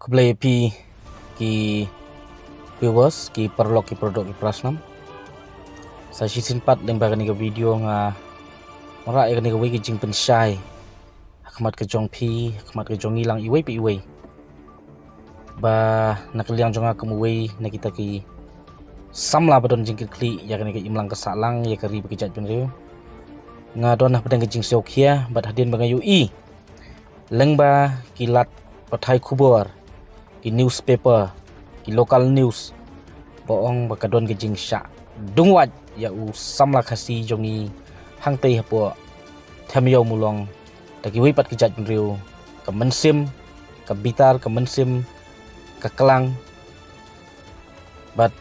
Keblai pi ki viewers ki perlok ki produk ki prasnam sa season 4 leng bagani ke video nga mara ya ni ke wei jing pensyai akmat ke jong pi akmat ke jong ilang iwei pi iwei ba nak liang jong ka wei na kita ki samla badon jing kli ya ni ke imlang ke salang ya kari bagi jat penriu nga don nah pedang ke jing seokia bat hadin bangayu i leng ba kilat pathai khubor ki newspaper ki local news boong bakadon ke jing sha dungwat ya u samla khasi jongi hangtei hapo thamyo mulong taki wipat ki jat penriu ka mensim ka bitar ka mensim ka kelang bat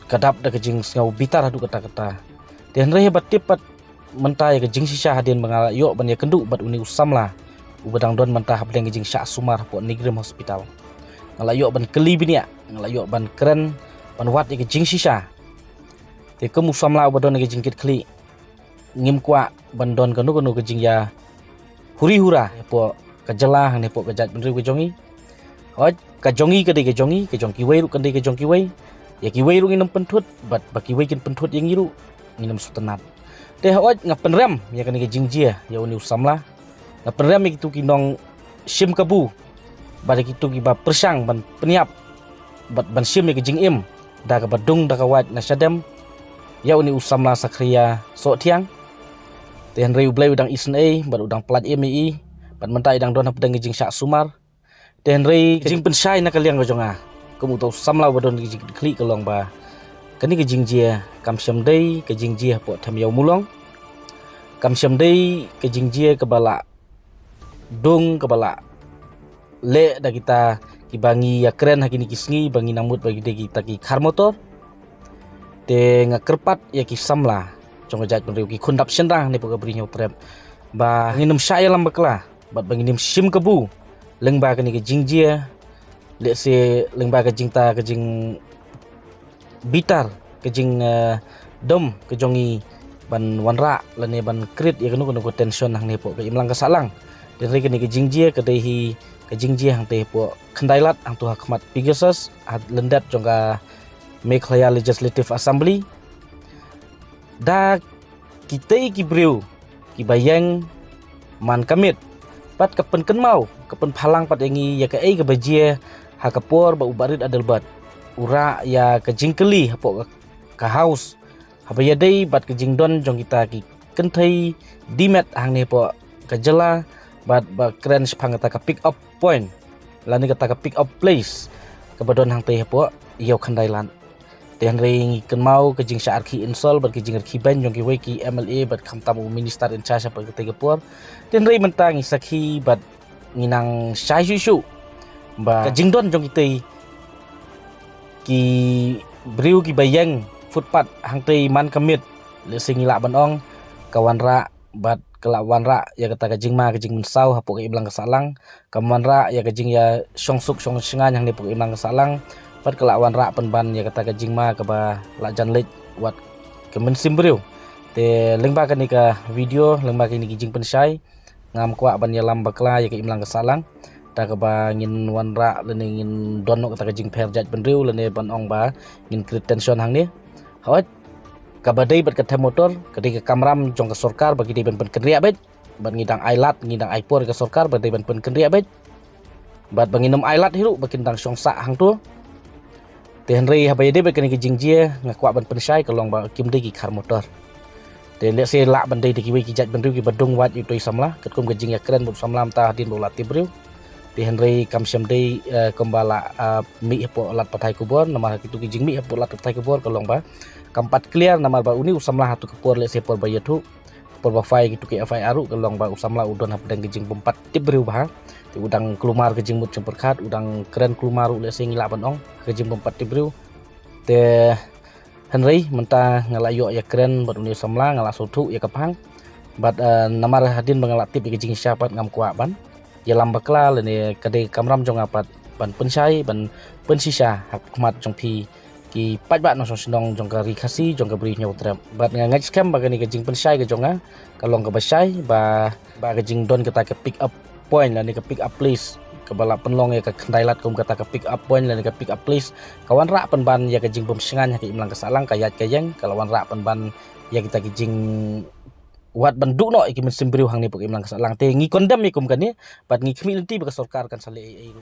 kadap da ke jing ngau bitar hadu kata-kata den rehe bat tipat mentai ke jing sisa hadin bangala yo ban ya kendu bat uni usamla ubadang don mentah habdeng ke jing sha sumar hapo Nigrim hospital ngalayok ban keli binia ngalayok ban keren ban wat ke jing sisa te kemu samla ubadon ke jingkit kli ngim kwa ban don kanu ke jing ya huri hura po kajelah ne po kejat benri ke jongi oj ka jongi ke jongi ke jong kiwei ru ke jong kiwei ya kiwei ru nginem pentut bat baki wei kin pentut yang iru nginem sutenat te oj ngapen rem ya ke jing jia ya uni usamla ngapen rem itu kinong sim kabu pada kitu ki ba persang ban peniap bat ban sim ke jing im da ka badung da ka wat na syadem ya uni usamla sakria so tiang ten reu blai udang isen bat udang plat mi bat mentai dang don pedang jing syak sumar ten rei jing pensai na kaliang go jonga kamu tau samla badon jing kli kolong ba kani ke jing jia kam syam dei ke jing jia po tham yau mulong kam syam dei ke jing jia ke bala dung ke bala le da kita ki bangi ya keren hakini kisngi bangi namut bagi de kita ki khar motor te ngakerpat ya ki samla jong jat penriu ki khundap sendang ne poga brinyo trap ba nginum syaya lam bakla bat bangi nim sim kebu lengba kani ke jingjia le se lengba ke jingta ke jing bitar ke jing dom ke jongi ban wanra lane ban krit ya kanu ko tension hang ne po ke imlang ke salang de re kani ke jingjia ke dehi ke jingjia hang te po khandailat hang tu hakmat pigesus ad lendat jongga Meghalaya Legislative Assembly da kita ki breu ki bayang man kamit pat kapen kenmau kapen phalang pat yangi ya ke ke bajie ha kapor ba ubarit adalbat ura ya ke jingkeli hapo ka house habaya dei bat ke jingdon jong kita ki kenthai dimet hang ne po ka jela bat ba keren sephang ta ka pick up point lani kata ka pick up place ka badon hang te hapo yau khandailan ten ring ikan mau ke jing syar ki install ber ke jing ki ban jong ki wei ki MLA bat kham tamu minister in charge apa ke tegapor ten ring mentang isakhi bat nginang syai shu ba ke jing don jong kitei ki briu ki bayang footpath hang tei man kamit le singila banong kawanra bat kelawan ra ya kata ke jing ma ke jing mensau hapo ke iblang ke salang kamanra ya ke jing ya songsuk song singan yang dipuk iblang ke salang pat kelawan rak penban ya kata ke jing ma ke ba la jan lej wat ke mensim breu te lengba kan ni ka video lengba ke ni jing pensai ngam kwa ban ya lam bakla ya ke imlang ke salang ta ke ba ngin wan rak le ngin donok kata ke jing perjat penreu le ne ban ong ba ngin krit tension hang ni hawat kabadai bat kata motor ketika kamram jong ke sorkar bagi dia ban kendria bet ban ngidang ailat ngidang aipor ke sorkar bagi ban kendria bet bat banginum ailat hiru bakindang songsa hang tu te henry habaya de bakani ke jingjia ngakwa ban pensai kalong ba kimde ki khar motor te le se la ban dei de ki wi ki jat ban ru ki badung wat yu toi samla ketkum ke jingya keren bu samlam ta hadin bola tibriu te henry kam syam dei kembala mi po lat patai kubor nama kitu ki jing mi po lat patai kubor kalong ba kampat clear nama ba uni usamlah hatu kepor le sepor ba yatu por ba fai gitu ke fai aru kalong ba usamlah udon hapdang gejing bompat tibriu ba ti udang kelumar gejing mut cemperkat udang keren kelumar le sing ngila banong gejing bompat tibriu te henry menta ngalayo ya keren bat uni usamlah ngala sotu ya kapang bat namar hadin bangalatip gejing syapat ngam kwa ban ya lambakla le ne kade kamram jong apat ban pensai ban pensisa hakmat jong pi ki pat bat no song jong ka rikasi jong ka bri nyau trap bat ngaj scam bagani ke jing pensai ke jonga kalong ka basai ba ke jing don kita ke pick up point la ni ke pick up place kebala penlong ya ke kendailat kum kata ke pick up point dan ke pick up place kawan rak penban ya ke jing pemsengan ya ke imlang kesalang kayat kayeng kalawan rak penban ya kita ke jing wat banduk no iki mesin beriu hang ni pok imlang kesalang te ngi kondam ikum kan ni bat ngi community baka sorkar kan sale ai